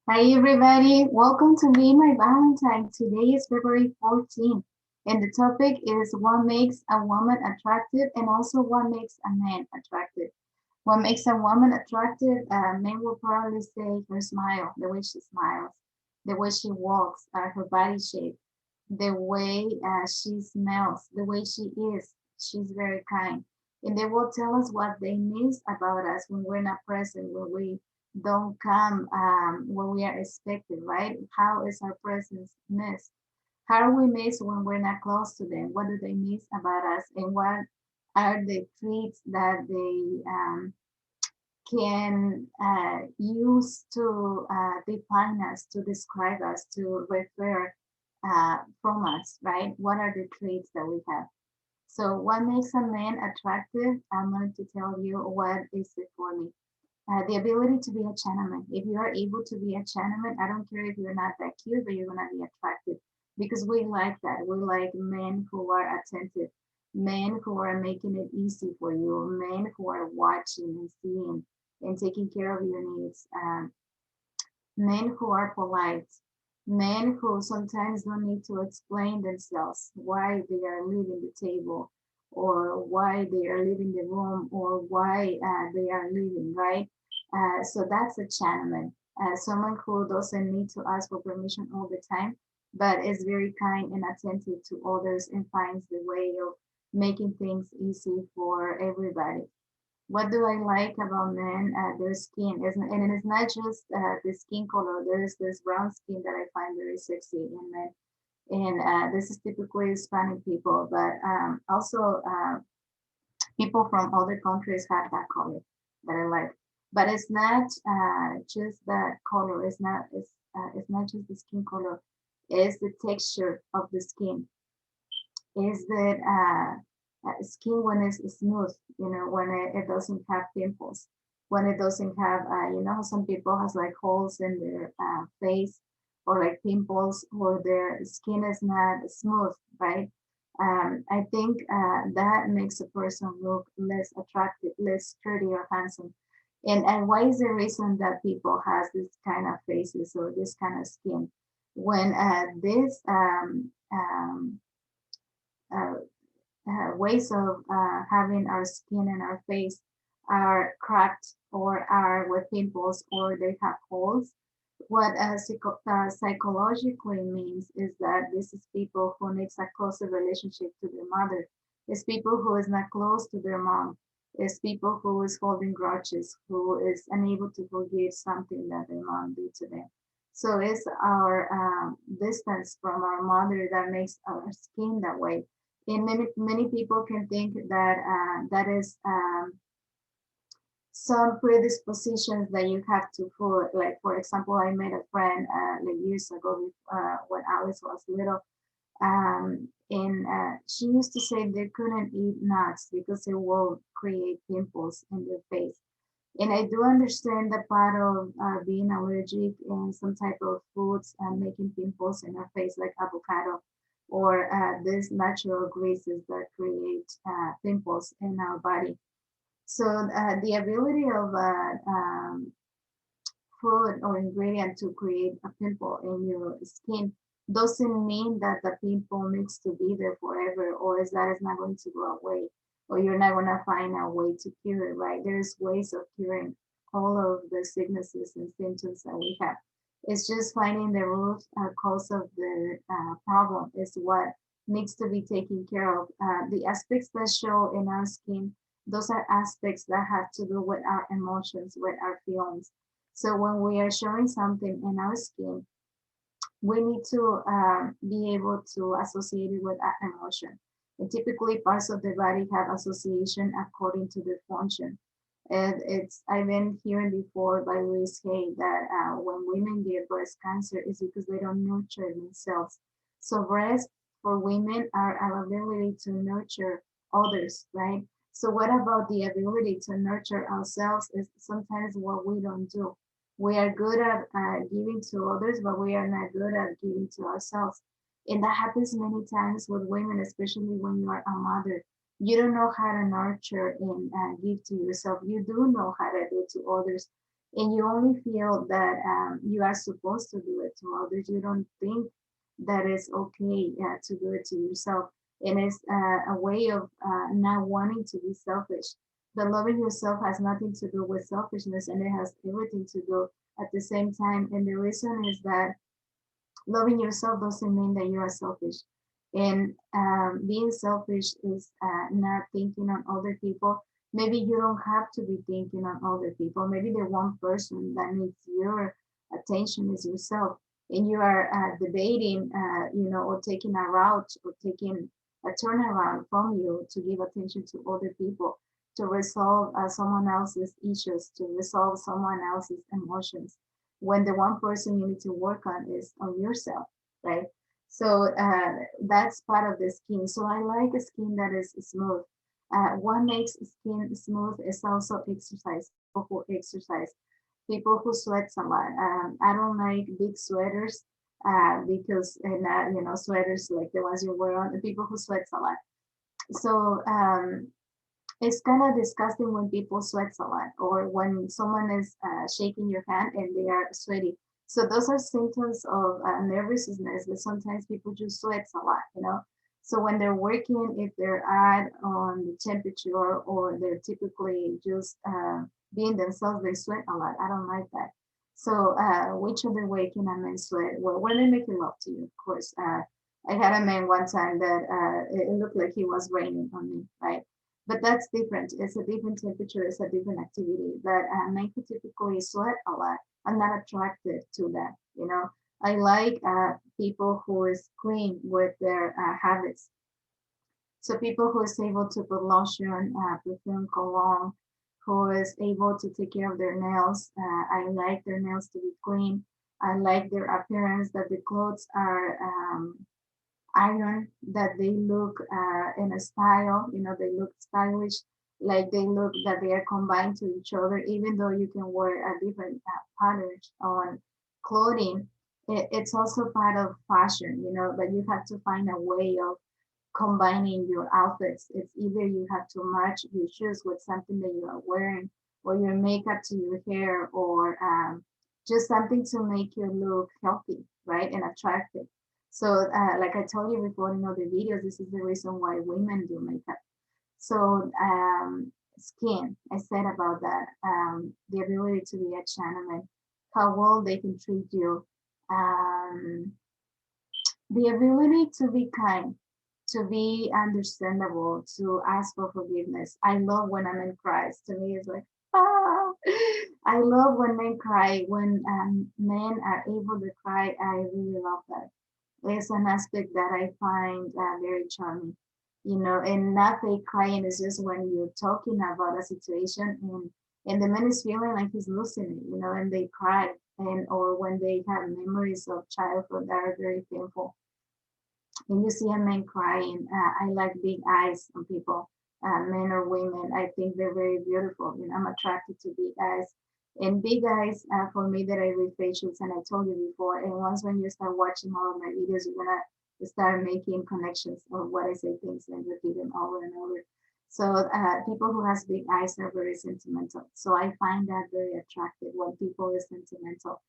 Hi everybody, welcome to Be My Valentine. Today is February 14th and the topic is what makes a woman attractive and also what makes a man attractive. What makes a woman attractive, men will probably say her smile, the way she smiles, the way she walks, her body shape, the way she smells, the way she is. She's very kind. And they will tell us what they miss about us when we're not present, when we don't come when we are expected, right? How is our presence missed? How are we missed when we're not close to them? What do they miss about us? And what are the traits that they can use to define us, to describe us, to refer from us, right? What are the traits that we have? So, what makes a man attractive? I'm going to tell you what is it for me. The ability to be a gentleman. If you are able to be a gentleman, I don't care if you're not that cute, but you're gonna be attractive because we like that. We like men who are attentive, men who are making it easy for you, men who are watching and seeing and taking care of your needs, men who are polite, men who sometimes don't need to explain themselves why they are leaving the table or why they are leaving the room or why they are leaving, right? So that's a gentleman, someone who doesn't need to ask for permission all the time, but is very kind and attentive to others and finds the way of making things easy for everybody. What do I like about men? Their skin, and it's not just the skin color. There's this brown skin that I find very sexy in men, and this is typically Hispanic people, but also people from other countries have that color that I like. But it's not just the color. It's not just the skin color. It's the texture of the skin. Is that skin when it's smooth, when it doesn't have pimples, when it doesn't have, some people has like holes in their face or like pimples or their skin is not smooth, right? I think that makes a person look less attractive, less sturdy or handsome. And why is the reason that people has this kind of faces or this kind of skin? When this uh, ways of having our skin and our face are cracked or are with pimples or they have holes. What psychologically means is that this is people who needs a closer relationship to their mother. It's people who is not close to their mom. It's people who is holding grudges, who is unable to forgive something that their mom did to them. So it's our distance from our mother that makes our skin that way. And many people can think that that is some predispositions that you have to put. Like for example, I met a friend like years ago when Alice was little, and she used to say they couldn't eat nuts because it will create pimples in their face. And I do understand the part of being allergic and some type of foods and making pimples in our face, like avocado or these natural greases that create pimples in our body. So the ability of food or ingredient to create a pimple in your skin doesn't mean that the pimple needs to be there forever or is that it's not going to go away or you're not going to find a way to cure it, right? There's ways of curing all of the sicknesses and symptoms that we have. It's just finding the root cause of the problem is what needs to be taken care of. The aspects that show in our skin, those are aspects that have to do with our emotions, with our feelings. So when we are showing something in our skin, we need to be able to associate it with an emotion. And typically, parts of the body have association according to their function. And it's I've been hearing before by Louise Hay that when women get breast cancer, is because they don't nurture themselves. So breast for women are our ability to nurture others, right? So what about the ability to nurture ourselves is sometimes what we don't do. We are good at giving to others, but we are not good at giving to ourselves. And that happens many times with women, especially when you are a mother. You don't know how to nurture and give to yourself. You do know how to do to others. and you only feel that you are supposed to do it to others. You don't think that it's okay to do it to yourself. And it's a way of not wanting to be selfish. But loving yourself has nothing to do with selfishness, and it has everything to do at the same time. And the reason is that loving yourself doesn't mean that you are selfish. And being selfish is not thinking on other people. Maybe you don't have to be thinking on other people. Maybe the one person that needs your attention is yourself. And you are debating, or taking a route or taking a turnaround from you to give attention to other people, to resolve someone else's issues, to resolve someone else's emotions, when the one person you need to work on is on yourself, right? So that's part of the skin. So I like a skin that is smooth. What makes skin smooth is also exercise. People who exercise, people who sweat a lot. I don't like big sweaters because, sweaters like the ones you wear on, the people who sweat a lot. So it's kind of disgusting when people sweat a lot or when someone is shaking your hand and they are sweaty. So those are symptoms of nervousness, but sometimes people just sweat a lot. So when they're working, if they're out on the temperature or they're typically just being themselves, they sweat a lot. I don't like that. So which other way can a man sweat? Well, when they make love to you, of course. I had a man one time that it looked like he was raining on me, right? But that's different. It's a different temperature. It's a different activity. But men who typically sweat a lot, I'm not attracted to that. I like people who is clean with their habits. So people who is able to put lotion, perfume, cologne, who is able to take care of their nails. I like their nails to be clean. I like their appearance, that the clothes are iron, that they look in a style, they look stylish, like they look that they are combined to each other, even though you can wear a different patterns on clothing. It's also part of fashion, but you have to find a way of combining your outfits. It's either you have to match your shoes with something that you are wearing, or your makeup to your hair, or just something to make you look healthy, right, and attractive. So, like I told you before in other videos, this is the reason why women do makeup. So, skin, I said about that, the ability to be a gentleman, how well they can treat you, um, the ability to be kind, to be understandable, to ask for forgiveness. I love when a man cries. To me, it's like, ah. I love when men cry. When men are able to cry, I really love that. It's an aspect that I find very charming. And not fake crying is just when you're talking about a situation and the man is feeling like he's losing it, and they cry, and or when they have memories of childhood that are very painful and you see a man crying. I like big eyes on people, men or women. I think they're very beautiful. I'm attracted to big eyes. And big eyes, for me, that I read facials, and I told you before. And once when you start watching all of my videos, you're gonna start making connections of what I say things and repeat them over and over. So people who has big eyes are very sentimental. So I find that very attractive when people are sentimental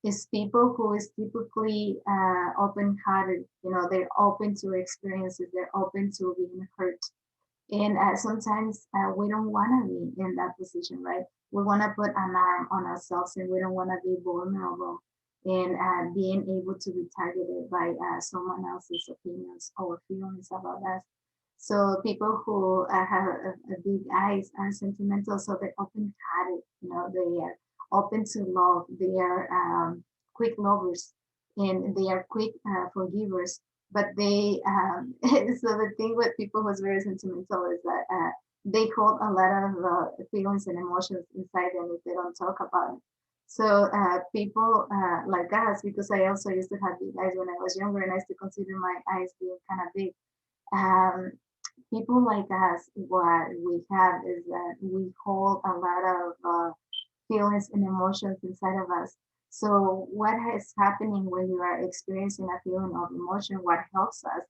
is people who is typically open-hearted. They're open to experiences. They're open to being hurt. And sometimes we don't want to be in that position, right? We want to put an arm on ourselves and we don't want to be vulnerable and being able to be targeted by someone else's opinions or feelings about us. So people who have a big eyes are sentimental, so they're open-hearted. They are open to love. They are quick lovers, and they are quick forgivers. But they so the thing with people who's very sentimental is that they hold a lot of feelings and emotions inside them if they don't talk about it. So people like us, because I also used to have big eyes when I was younger, and I used to consider my eyes being kind of big. Um, People like us, what we have is that we hold a lot of feelings and emotions inside of us. So what is happening when you are experiencing a feeling of emotion, what helps us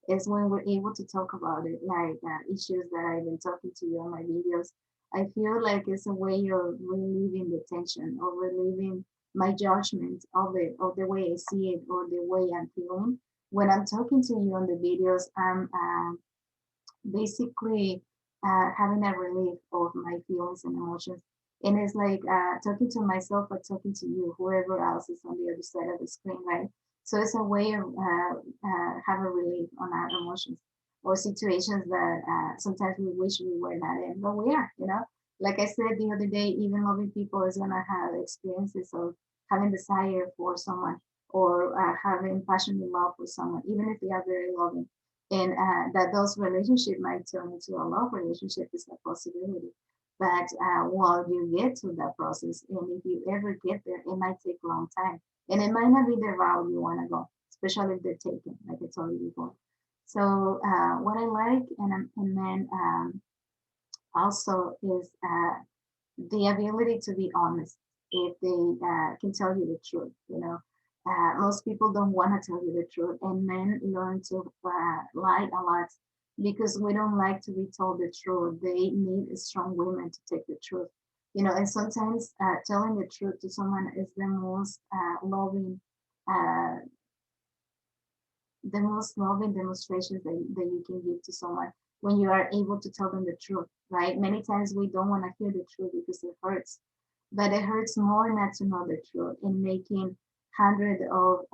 is when we're able to talk about it, like issues that I've been talking to you on my videos. I feel like it's a way of relieving the tension or relieving my judgment of it, or the way I see it, or the way I'm feeling. When I'm talking to you on the videos, I'm basically having a relief of my feelings and emotions. And it's like talking to myself or talking to you, whoever else is on the other side of the screen, right? So it's a way of have a relief on our emotions or situations that sometimes we wish we were not in, but we are, you know. Like I said the other day, even loving people is gonna have experiences of having desire for someone or having passionate love for someone, even if they are very loving, and that those relationships might turn into a love relationship is a possibility. But while you get to that process, and if you ever get there, it might take a long time, and it might not be the route you want to go, especially if they're taken, like I told you before. So what I like, and then also is the ability to be honest if they can tell you the truth. You know, most people don't want to tell you the truth, and men learn to lie a lot because we don't like to be told the truth. They need strong women to take the truth. You know, and sometimes telling the truth to someone is uh, the most loving demonstrations that you can give to someone when you are able to tell them the truth, right? Many times we don't want to hear the truth because it hurts, but it hurts more not to know the truth and making hundreds of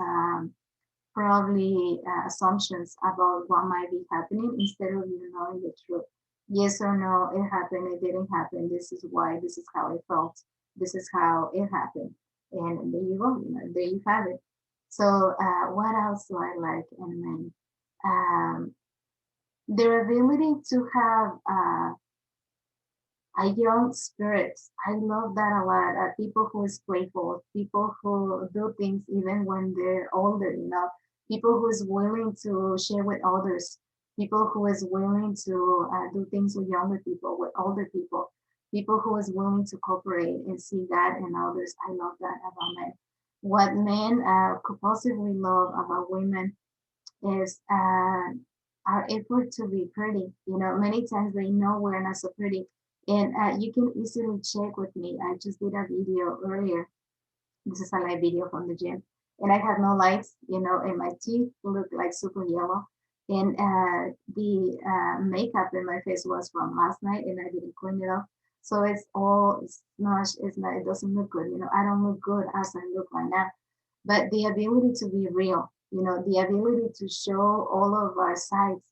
probably assumptions about what might be happening instead of you knowing the truth. Yes or no, it happened, it didn't happen, this is why, this is how I felt, this is how it happened. And there you go, you know, there you have it. So what else do I like in men? Um, their ability to have a young spirit. I love that a lot. People who is playful, people who do things even when they're older, you know, people who is willing to share with others, people who is willing to do things with younger people, with older people who is willing to cooperate and see that in others. I love that about men. What men could possibly love about women is our effort to be pretty. You know, many times they know we're not so pretty. And you can easily check with me. I just did a video earlier. This is a live video from the gym. And I had no lights, you know, and my teeth look like super yellow. And the makeup in my face was from last night and I didn't clean it up. So it's all smushed. It's not, it doesn't look good. You know, I don't look good as I look right now, but the ability to be real, you know, the ability to show all of our sides,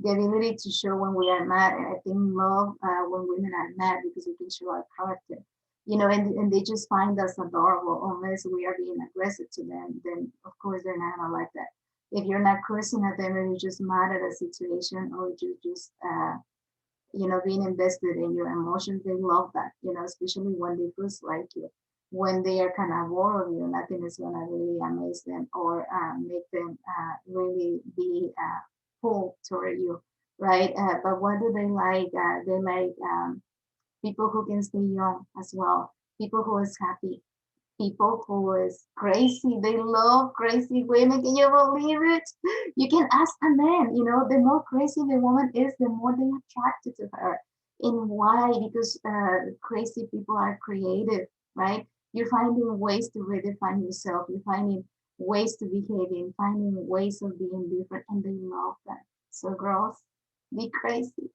the ability to show when we are mad. And I think love when women are mad because we can show our character, you know, and they just find us adorable unless we are being aggressive to them. Then, of course, they're not gonna like that. If you're not cursing at them and you're just mad at a situation or you just, you know, being invested in your emotions, they love that, you know, especially when they first like you. When they are kind of bored of you, nothing is going to really amaze them or make them really be pulled toward you, right? But what do they like? They like people who can stay young as well, people who is happy, people who is crazy. They love crazy women. Can you believe it? You can ask a man, you know, the more crazy the woman is, the more they attracted to her. And why? Because crazy people are creative, right? You're finding ways to redefine yourself. You're finding ways to behave and finding ways of being different, and they love that. So girls, be crazy,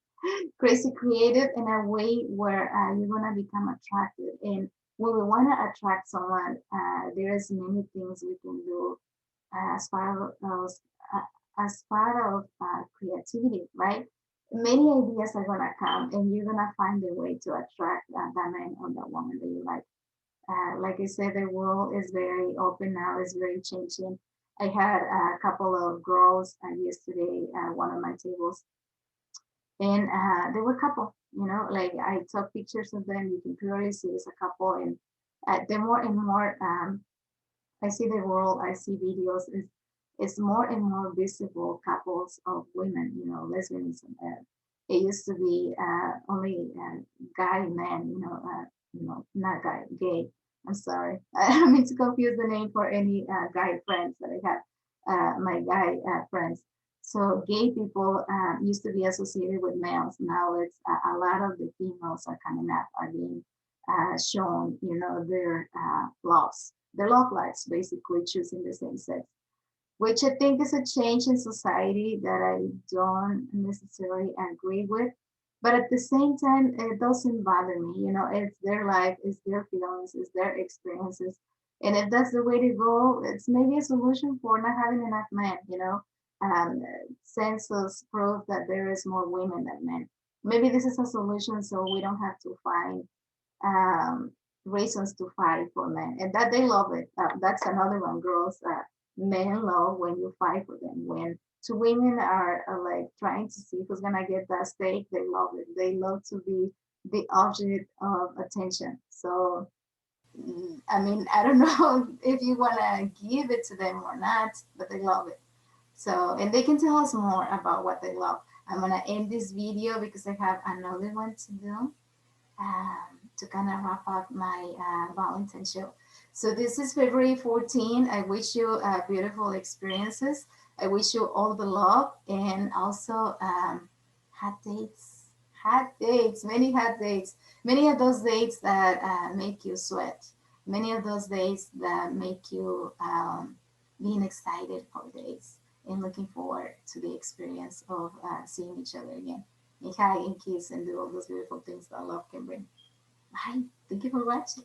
crazy creative in a way where you're gonna become attracted. And when we want to attract someone, there's many things we can do as far as part of creativity, right? Many ideas are gonna come, and you're gonna find a way to attract that man or that woman that you like I said, the world is very open now; it's very changing. I had a couple of girls yesterday at one of my tables, and they were a couple, you know, like I took pictures of them. You can clearly see it's a couple. And the more and more I see the world, I see videos, it's more and more visible couples of women, you know, lesbians. It used to be only guy men, you know, not guy, gay. I'm sorry. I don't mean to confuse the name for any guy friends that I have, my guy friends. So gay people used to be associated with males. Now it's a lot of the females are coming up, are being shown, you know, their love lives, basically choosing the same sex, which I think is a change in society that I don't necessarily agree with. But at the same time, it doesn't bother me. You know, it's their life, it's their feelings, it's their experiences. And if that's the way to go, it's maybe a solution for not having enough men, you know. Census prove that there is more women than men. Maybe this is a solution so we don't have to find um, reasons to fight for men, and that they love it. That's another one. Girls, men love when you fight for them. When two women are like trying to see who's gonna get that steak, they love it. They love to be the object of attention. So, I mean, I don't know if you wanna give it to them or not, but they love it. So, and they can tell us more about what they love. I'm gonna end this video because I have another one to do to kind of wrap up my Valentine's show. So this is February 14. I wish you beautiful experiences. I wish you all the love and also hot dates, many hot dates, many of those dates that make you sweat, many of those dates that make you being excited for days and looking forward to the experience of seeing each other again. And hug and kiss and do all those beautiful things that love can bring. Bye. Thank you for watching.